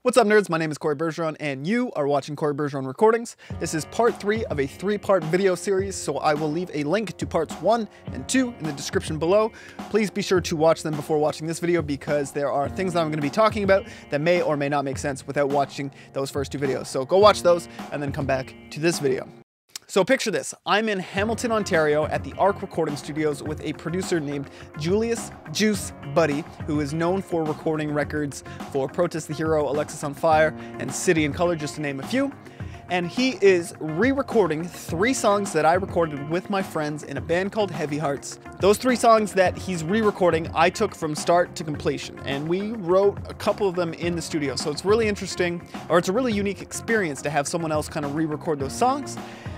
What's up, nerds? My name is Cory Bergeron, and you are watching Cory Bergeron Recordings. This is part 3 of a 3-part video series, so I will leave a link to parts 1 and 2 in the description below. Please be sure to watch them before watching this video because there are things that I'm going to be talking about that may or may not make sense without watching those first 2 videos. So go watch those and then come back to this video. So picture this, I'm in Hamilton, Ontario at the ARC Recording Studios with a producer named Julius Juice Butty, who is known for recording records for Protest the Hero, Alexisonfire, and City and Color, just to name a few. And he is re-recording 3 songs that I recorded with my friends in a band called Heavy Hearts. Those 3 songs that he's re-recording, I took from start to completion, and we wrote a couple of them in the studio. So it's really interesting, or it's a really unique experience to have someone else kind of re-record those songs.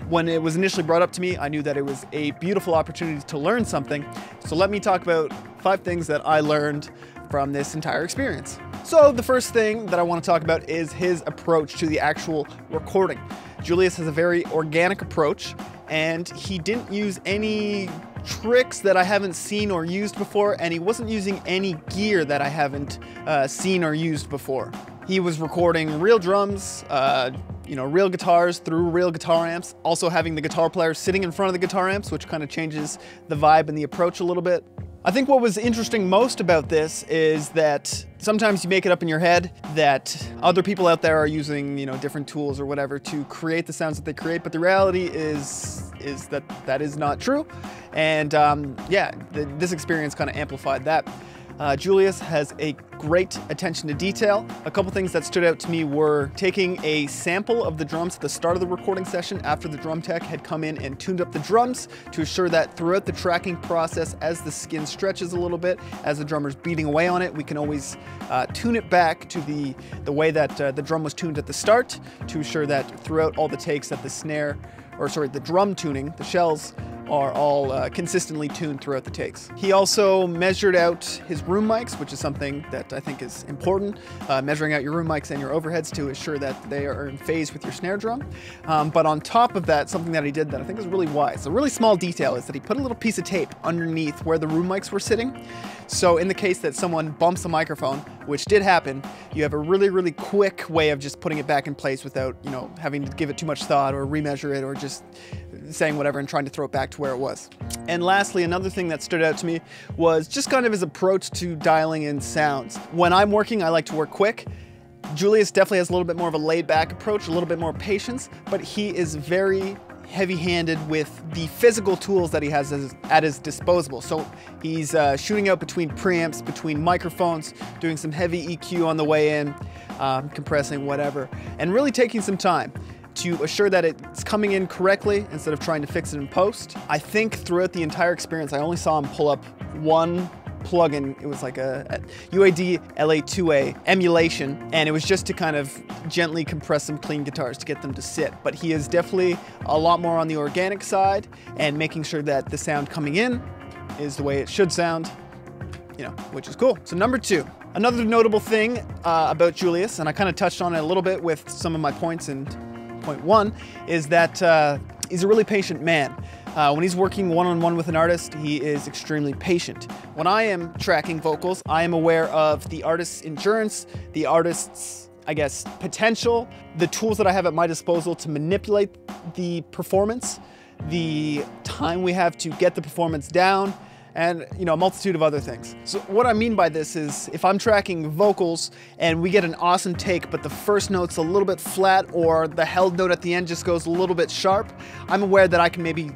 When it was initially brought up to me, I knew that it was a beautiful opportunity to learn something. So let me talk about 5 things that I learned from this entire experience. So the first thing that I want to talk about is his approach to the actual recording. Julius has a very organic approach, and he didn't use any tricks that I haven't seen or used before, and he wasn't using any gear that I haven't seen or used before. He was recording real drums, real guitars through real guitar amps, also having the guitar player sitting in front of the guitar amps, which kind of changes the vibe and the approach a little bit. I think what was interesting most about this is that sometimes you make it up in your head that other people out there are using, different tools or whatever to create the sounds that they create, but the reality is that that is not true. And this experience kind of amplified that. Julius has a great attention to detail. A couple things that stood out to me were taking a sample of the drums at the start of the recording session after the drum tech had come in and tuned up the drums to ensure that throughout the tracking process, as the skin stretches a little bit, as the drummer's beating away on it, we can always tune it back to the way that the drum was tuned at the start to ensure that throughout all the takes that the drum tuning, the shells, are all consistently tuned throughout the takes. He also measured out his room mics, which is something that I think is important, measuring out your room mics and your overheads to ensure that they are in phase with your snare drum. But on top of that, something that he did that I think is really wise, a really small detail, is that he put a little piece of tape underneath where the room mics were sitting. So in the case that someone bumps a microphone, which did happen, you have a really, really quick way of just putting it back in place without, having to give it too much thought or remeasure it or just saying whatever and trying to throw it back to where it was. And lastly, another thing that stood out to me was just kind of his approach to dialing in sounds. When I'm working, I like to work quick. Julius definitely has a little bit more of a laid-back approach, a little bit more patience, but he is very heavy-handed with the physical tools that he has at his disposal. So he's shooting out between preamps, between microphones, doing some heavy EQ on the way in, compressing, whatever, and really taking some time to assure that it's coming in correctly instead of trying to fix it in post. I think throughout the entire experience, I only saw him pull up one plugin. It was like a UAD LA2A emulation, and it was just to kind of gently compress some clean guitars to get them to sit. But he is definitely a lot more on the organic side and making sure that the sound coming in is the way it should sound, which is cool. So number 2. Another notable thing about Julius, and I kind of touched on it a little bit with some of my points in point 1, is that he's a really patient man. When he's working one-on-one with an artist, he is extremely patient. When I am tracking vocals, I am aware of the artist's endurance, the artist's, potential, the tools that I have at my disposal to manipulate the performance, the time we have to get the performance down, and a multitude of other things. So what I mean by this is if I'm tracking vocals and we get an awesome take, but the first note's a little bit flat or the held note at the end just goes a little bit sharp, I'm aware that I can maybe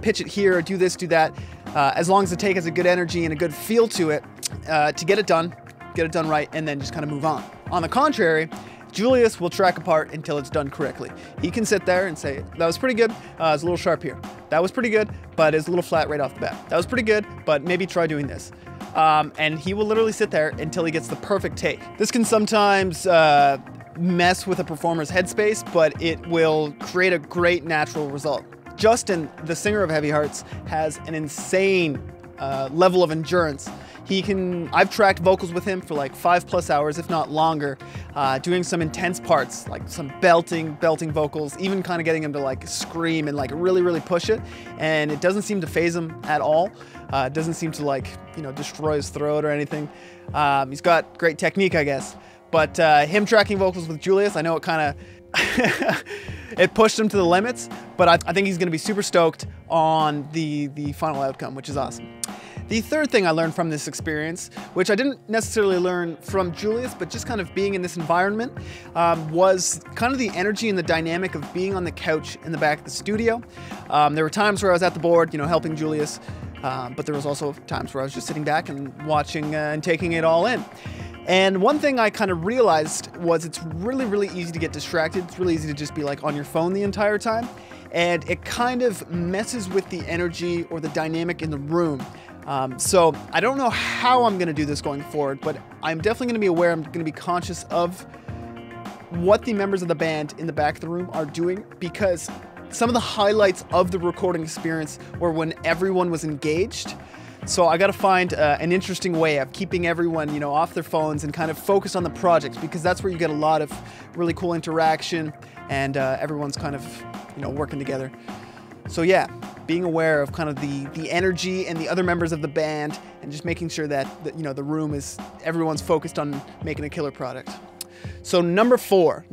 pitch it here, do this, do that, as long as the take has a good energy and a good feel to it, to get it done right, and then just kind of move on. On the contrary, Julius will track a part until it's done correctly. He can sit there and say, that was pretty good, it's a little sharp here. That was pretty good, but it's a little flat right off the bat. That was pretty good, but maybe try doing this. And he will literally sit there until he gets the perfect take. This can sometimes mess with a performer's headspace, but it will create a great natural result. Justin, the singer of Heavy Hearts, has an insane level of endurance. I've tracked vocals with him for like 5+ hours, if not longer, doing some intense parts, like some belting vocals, even kind of getting him to like scream and like really, really push it. And it doesn't seem to faze him at all. It doesn't seem to destroy his throat or anything. He's got great technique, I guess. But him tracking vocals with Julius, I know it kind of it pushed him to the limits, but I think he's going to be super stoked on the final outcome, which is awesome. The third thing I learned from this experience, which I didn't necessarily learn from Julius, but just kind of being in this environment, was kind of the energy and the dynamic of being on the couch in the back of the studio. There were times where I was at the board, you know, helping Julius, but there was also times where I was just sitting back and watching and taking it all in. And one thing I kind of realized was it's really, really easy to get distracted. It's really easy to just be like on your phone the entire time. And it kind of messes with the energy or the dynamic in the room. So I don't know how I'm going to do this going forward, but I'm definitely going to be aware, I'm going to be conscious of what the members of the band in the back of the room are doing, because some of the highlights of the recording experience were when everyone was engaged. So I got to find an interesting way of keeping everyone, you know, off their phones and kind of focus on the projects, because that's where you get a lot of really cool interaction and everyone's kind of, you know, working together. So yeah, being aware of kind of the energy and the other members of the band, and just making sure that you know, the room is, everyone's focused on making a killer product. So number four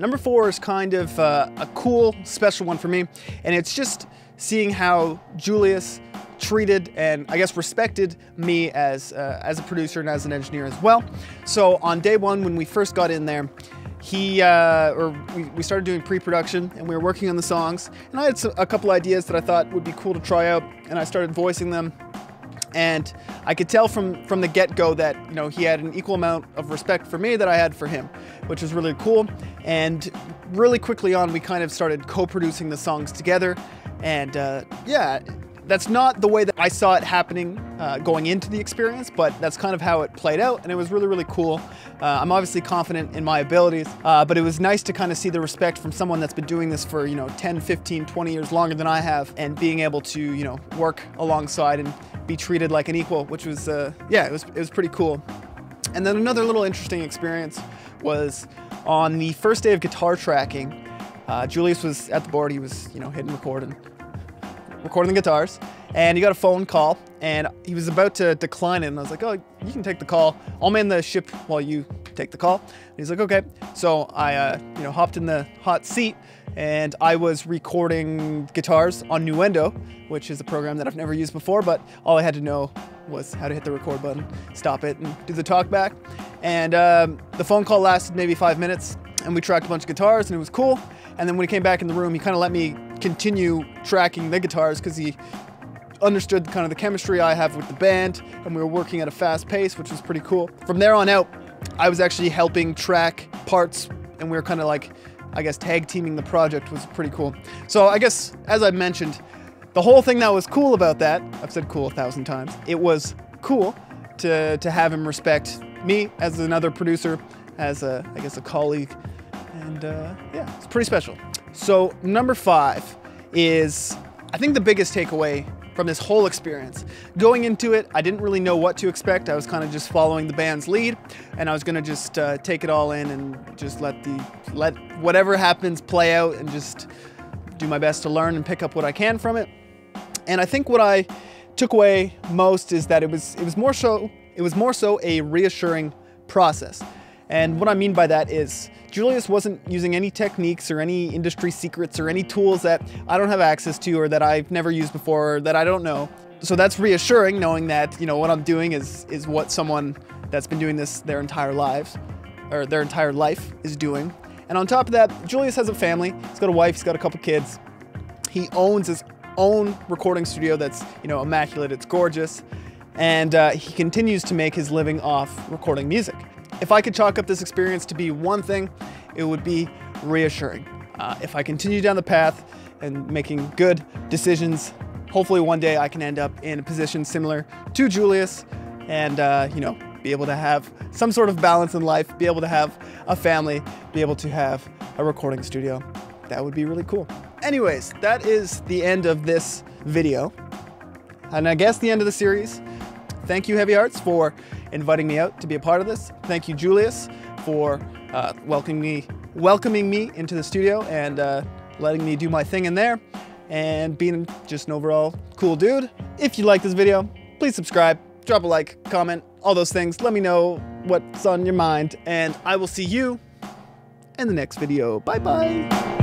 is kind of a cool, special one for me, and it's just seeing how Julius treated and I guess respected me as a producer and as an engineer as well. So on day one, when we first got in there, we started doing pre-production and we were working on the songs, and I had a couple ideas that I thought would be cool to try out, and I started voicing them. And I could tell from the get-go that, you know, he had an equal amount of respect for me that I had for him, which was really cool. And really quickly on, we kind of started co-producing the songs together. And yeah, that's not the way that I saw it happening going into the experience, but that's kind of how it played out, and it was really, really cool. I'm obviously confident in my abilities, but it was nice to kind of see the respect from someone that's been doing this for, you know, 10, 15, 20 years longer than I have, and being able to, you know, work alongside and be treated like an equal, which was, yeah, it was pretty cool. And then another little interesting experience was on the first day of guitar tracking. Julius was at the board, he was, you know, hitting record and recording the guitars, and he got a phone call, and he was about to decline it, and I was like, oh, you can take the call. I'll man the ship while you take the call. And he's like, okay. So I, you know, hopped in the hot seat, and I was recording guitars on Nuendo, which is a program that I've never used before, but all I had to know was how to hit the record button, stop it, and do the talk back. And the phone call lasted maybe 5 minutes, and we tracked a bunch of guitars, and it was cool. And then when he came back in the room, he kind of let me continue tracking the guitars, because he understood kind of the chemistry I have with the band, and we were working at a fast pace, which was pretty cool. From there on out, I was actually helping track parts, and we were kind of like, I guess, tag teaming the project, was pretty cool. So I guess, as I mentioned, the whole thing that was cool about that, I've said cool 1,000 times, it was cool to have him respect me as another producer, as a, I guess, a colleague, and yeah, it's pretty special. So number 5 is, I think, the biggest takeaway from this whole experience. Going into it, I didn't really know what to expect. I was kind of just following the band's lead, and I was gonna just take it all in and just let whatever happens play out, and just do my best to learn and pick up what I can from it. And I think what I took away most is that it was more so a reassuring process. And what I mean by that is, Julius wasn't using any techniques or any industry secrets or any tools that I don't have access to, or that I've never used before, or that I don't know. So that's reassuring, knowing that, you know, what I'm doing is what someone that's been doing this their entire life is doing. And on top of that, Julius has a family. He's got a wife, he's got a couple kids. He owns his own recording studio that's, you know, immaculate, it's gorgeous. And he continues to make his living off recording music. If I could chalk up this experience to be one thing, it would be reassuring. If I continue down the path and making good decisions, hopefully one day I can end up in a position similar to Julius, and you know, be able to have some sort of balance in life, be able to have a family, be able to have a recording studio. That would be really cool. Anyways, that is the end of this video, and I guess the end of the series. Thank you, Heavy Hearts, for inviting me out to be a part of this. Thank you, Julius, for welcoming me into the studio and letting me do my thing in there, and being just an overall cool dude. If you like this video, please subscribe, drop a like, comment, all those things. Let me know what's on your mind, and I will see you in the next video. Bye bye.